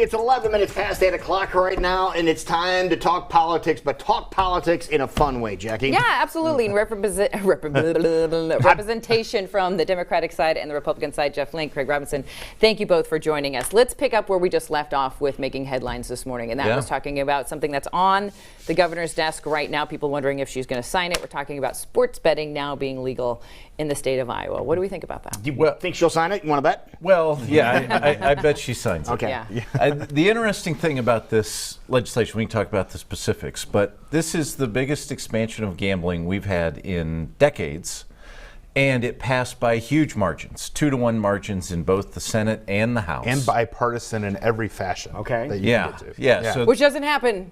It's 11 minutes past 8 o'clock right now, and it's time to talk politics, but talk politics in a fun way, Jackie. Yeah, absolutely. And representation from the Democratic side and the Republican side. Jeff Link, Craig Robinson, thank you both for joining us. Let's pick up where we just left off with making headlines this morning, and that was talking about something that's on the governor's desk right now. People wondering if she's going to sign it. We're talking about sports betting now being legal in the state of Iowa. What do we think about that? Do you think she'll sign it? You want to bet? Well, yeah, I bet she signs it. Okay. Yeah. The interesting thing about this legislation, we can talk about the specifics, but this is the biggest expansion of gambling we've had in decades, and it passed by huge margins, 2-1 margins in both the Senate and the House. And bipartisan in every fashion. Okay. That you can get to. Yeah. So Which doesn't happen.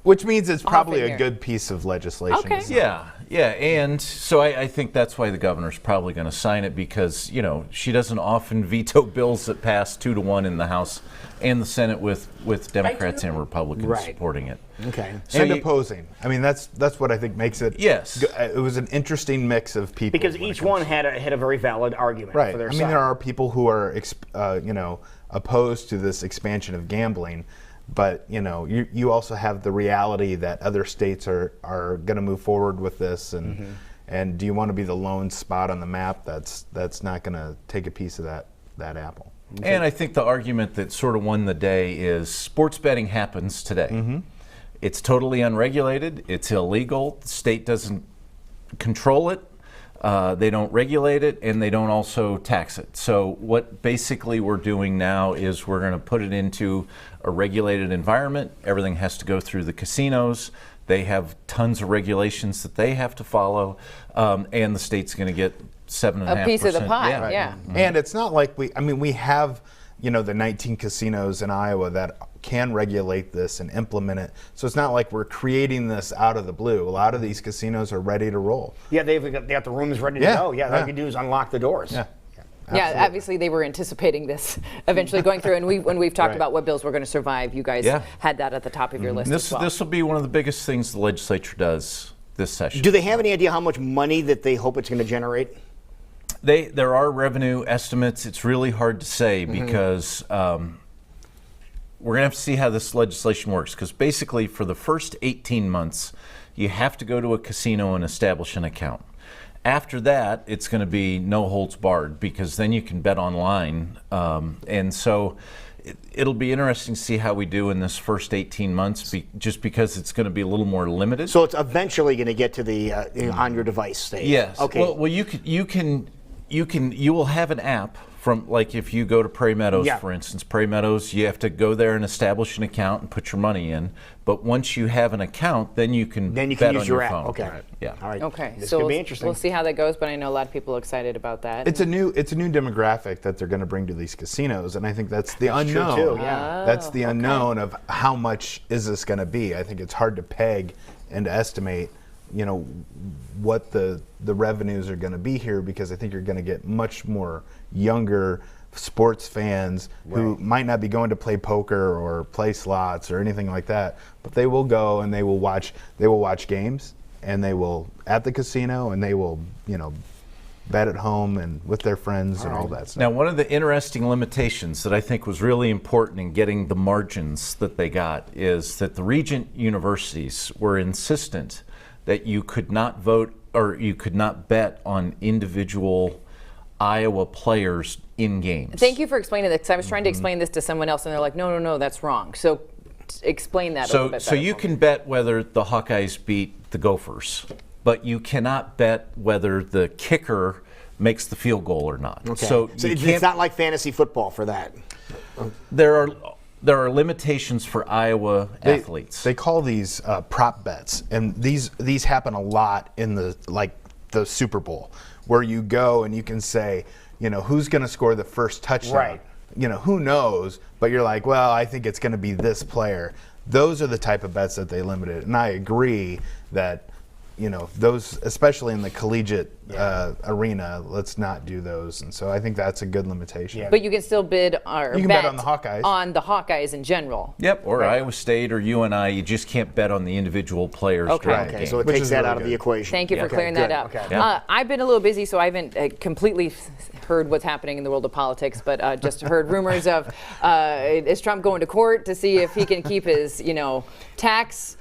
Which means it's probably Often a here. good piece of legislation. Okay. isn't it? Yeah, and so I think that's why the governor's probably going to sign it, because she doesn't often veto bills that pass 2-1 in the House and the Senate with Democrats and Republicans supporting it. Okay. And opposing. I mean, that's what I think makes it. Yes. It was an interesting mix of people. Because each one had a very valid argument Right. for their I mean, side. there are people who are, opposed to this expansion of gambling. But you also have the reality that other states are going to move forward with this, and do you want to be the lone spot on the map that's not going to take a piece of that apple? And I think the argument that sort of won the day is sports betting happens today. It's totally unregulated. It's illegal. The state doesn't control it. They don't regulate it, and they don't also tax it. So what basically we're doing now is we're going to put it into a regulated environment. Everything has to go through the casinos. They have tons of regulations that they have to follow, and the state's going to get 7.5%. A piece of the pie, yeah. And it's not like we have the 19 casinos in Iowa that can regulate this and implement it. So it's not like we're creating this out of the blue. A lot of these casinos are ready to roll. Yeah, they got the rooms ready to go. Yeah, all you do is unlock the doors. Yeah, obviously they were anticipating this eventually going through, and when we've talked about what bills were going to survive, you guys had that at the top of your list as well. This will be one of the biggest things the legislature does this session. Do they have any idea how much money that they hope it's going to generate? There are revenue estimates. It's really hard to say because we're going to have to see how this legislation works, because basically for the first 18 months, you have to go to a casino and establish an account. After that, it's going to be no holds barred, because then you can bet online. And so it'll be interesting to see how we do in this first 18 months, just because it's going to be a little more limited. So it's eventually going to get to the on your device stage. Yes. Okay. Well, you will have an app from, like, if you go to Prairie Meadows, for instance. Prairie Meadows, you have to go there and establish an account and put your money in. But once you have an account, then you can bet use on your your app. phone. Okay. Right. Yeah. All right. Okay, This so could be interesting. we'll see how that goes, but I know a lot of people are excited about that. It's a new demographic that they're going to bring to these casinos, and I think that's the unknown. True too, yeah. That's the unknown of how much is this going to be. I think it's hard to peg and to estimate, what the revenues are going to be here, because I think you're going to get much more younger sports fans who might not be going to play poker or play slots or anything like that, but they will go and they will watch games, and they will at the casino, and they will bet at home and with their friends and all that stuff. Now, one of the interesting limitations that I think was really important in getting the margins that they got is that the Regent universities were insistent that you could not vote, or you could not bet on individual Iowa players in games. Thank you for explaining this, because I was trying to explain this to someone else, and they're like, no, that's wrong. So explain that a little bit So better you for can me. bet whether the Hawkeyes beat the Gophers, but you cannot bet whether the kicker makes the field goal or not. Okay. So you it's can't, not like fantasy football for that. there are limitations for Iowa athletes. They call these prop bets, and these happen a lot in the Super Bowl, where you go and you can say, who's going to score the first touchdown. Right. Who knows? But you're like, well, I think it's going to be this player. Those are the type of bets that they limited, and I agree that those, especially in the collegiate arena. Let's not do those. And so I think that's a good limitation. Yeah. But you can still bid or You can bet on the Hawkeyes. On the Hawkeyes in general. Yep, or Iowa State or UNI. You just can't bet on the individual players Okay. during the Okay, game. so it Which takes is that really out of the good. equation. Thank you for Okay, clearing good. that up. Okay. Yeah. I've been a little busy, so I haven't completely heard what's happening in the world of politics, but just heard rumors of is Trump going to court to see if he can keep his, tax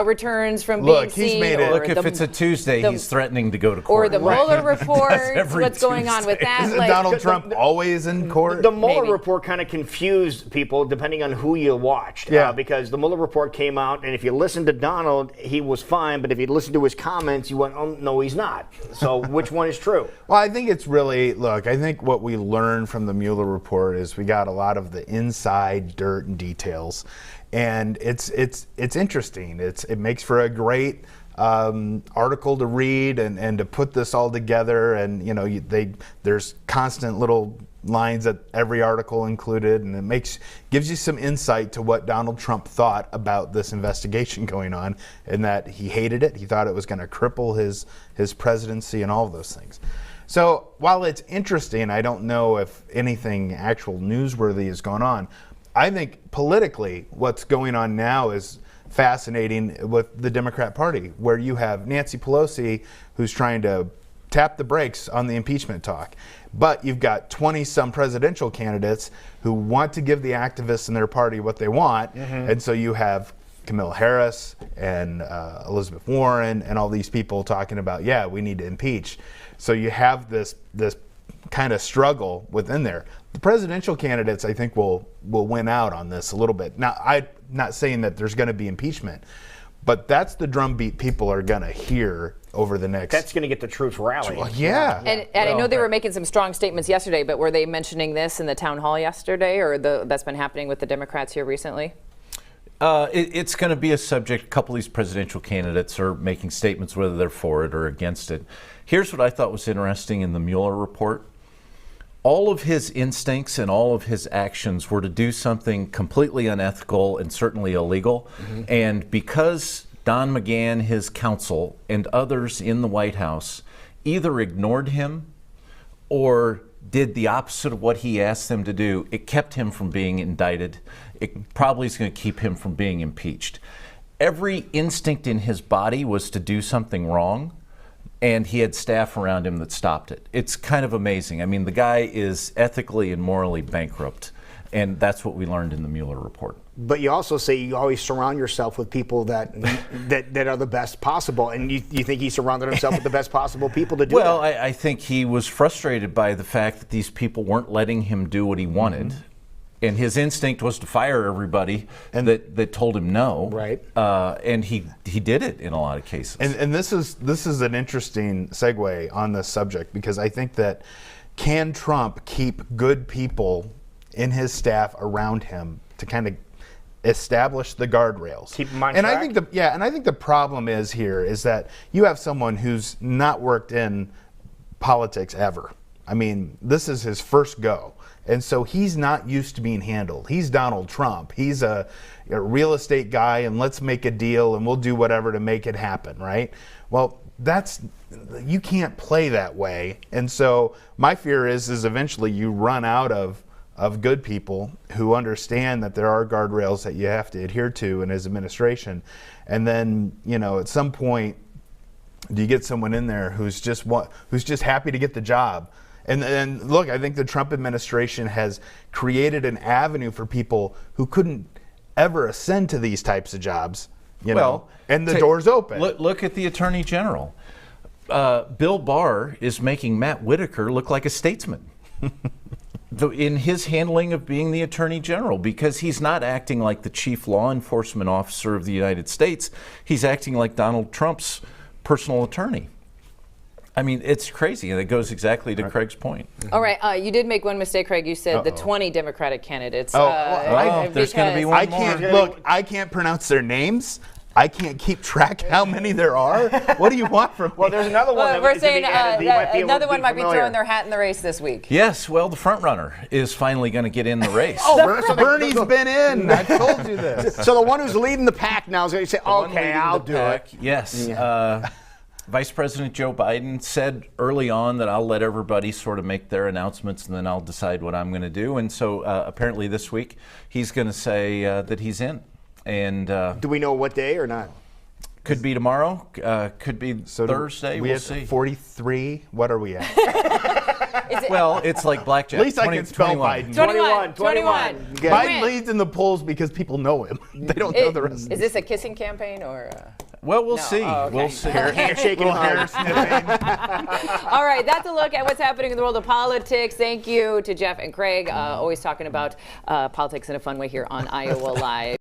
returns from Look, being he's seen? made it- or Look, if the- it's a Tuesday, the- he's threatening to go to or court. the Mueller report. every What's going on with Tuesday. that? Isn't Like, Donald Trump always in court? The Mueller Maybe. report kind of confused people depending on who you watched. Yeah. Because the Mueller report came out, and if you listened to Donald, he was fine. But if you listened to his comments, you went, oh, no, he's not. So which one is true? Well, I think it's really, look, I think what we learned from the Mueller report is we got a lot of the inside dirt and details. And it's interesting. It makes for a great article to read and to put this all together. And, there's constant little lines at every article included, and it gives you some insight to what Donald Trump thought about this investigation going on, and that he hated it. He thought it was going to cripple his presidency and all of those things. So while it's interesting, I don't know if anything actual newsworthy is going on. I think politically what's going on now is fascinating with the Democrat Party, where you have Nancy Pelosi, who's trying to tap the brakes on the impeachment talk. But you've got 20-some presidential candidates who want to give the activists in their party what they want. And so you have Kamala Harris and Elizabeth Warren and all these people talking about, yeah, we need to impeach. So you have this kind of struggle within there. The presidential candidates, I think, will win out on this a little bit. Now, I'm not saying that there's going to be impeachment, but that's the drumbeat people are going to hear over the next. That's going to get the troops rallying. Well, yeah. And I know they were making some strong statements yesterday, but were they mentioning this in the town hall yesterday, or that's been happening with the Democrats here recently? It's going to be a subject. A couple of these presidential candidates are making statements whether they're for it or against it. Here's what I thought was interesting in the Mueller report. All of his instincts and all of his actions were to do something completely unethical and certainly illegal. And because Don McGahn, his counsel, and others in the White House either ignored him or did the opposite of what he asked them to do, it kept him from being indicted. It probably is going to keep him from being impeached. Every instinct in his body was to do something wrong, and he had staff around him that stopped it. It's kind of amazing. I mean, the guy is ethically and morally bankrupt, and that's what we learned in the Mueller report. But you also say you always surround yourself with people that are the best possible, and you think he surrounded himself with the best possible people to do Well, that? I think he was frustrated by the fact that these people weren't letting him do what he wanted. And his instinct was to fire everybody that told him no. Right. And he did it in a lot of cases. And this is an interesting segue on this subject, because I think that can Trump keep good people in his staff around him to kind of establish the guardrails? Keep him on and track? I think the problem is that you have someone who's not worked in politics ever. I mean, this is his first go. And so he's not used to being handled. He's Donald Trump. He's a real estate guy, and let's make a deal and we'll do whatever to make it happen, right? Well, you can't play that way. And so my fear is eventually you run out of good people who understand that there are guardrails that you have to adhere to in his administration. And then, at some point, do you get someone in there who's just happy to get the job? And look, I think the Trump administration has created an avenue for people who couldn't ever ascend to these types of jobs, and the door's open. Look at the Attorney General. Bill Barr is making Matt Whitaker look like a statesman in his handling of being the Attorney General, because he's not acting like the chief law enforcement officer of the United States. He's acting like Donald Trump's personal attorney. I mean, it's crazy, and it goes exactly to Craig's point. All right, you did make one mistake, Craig. You said the 20 Democratic candidates. There's going to be one more. I can't pronounce their names. I can't keep track how many there are. What do you want from me? Well, there's another one. We're saying another one might be familiar. throwing their hat in the race this week. Yes, well, the front runner is finally going to get in the race. Bernie's been in. I've told you this. So the one who's leading the pack now is going to say, The one okay, leading I'll the do pack, it. Yes. Vice President Joe Biden said early on that I'll let everybody sort of make their announcements and then I'll decide what I'm going to do. And so apparently this week he's going to say that he's in. And Do we know what day or not? could be tomorrow, could be Thursday. We We'll had see. 43. What are we at? Well, it's like blackjack. At least I can spell 21. Biden. 21. 21. Good. Biden leads in the polls because people know him. They don't know the rest. Is this a kissing campaign or? Well, we'll No. see. Oh, okay. We'll see. Handshaking hard. All right, that's a look at what's happening in the world of politics. Thank you to Jeff and Craig, always talking about politics in a fun way here on Iowa Live.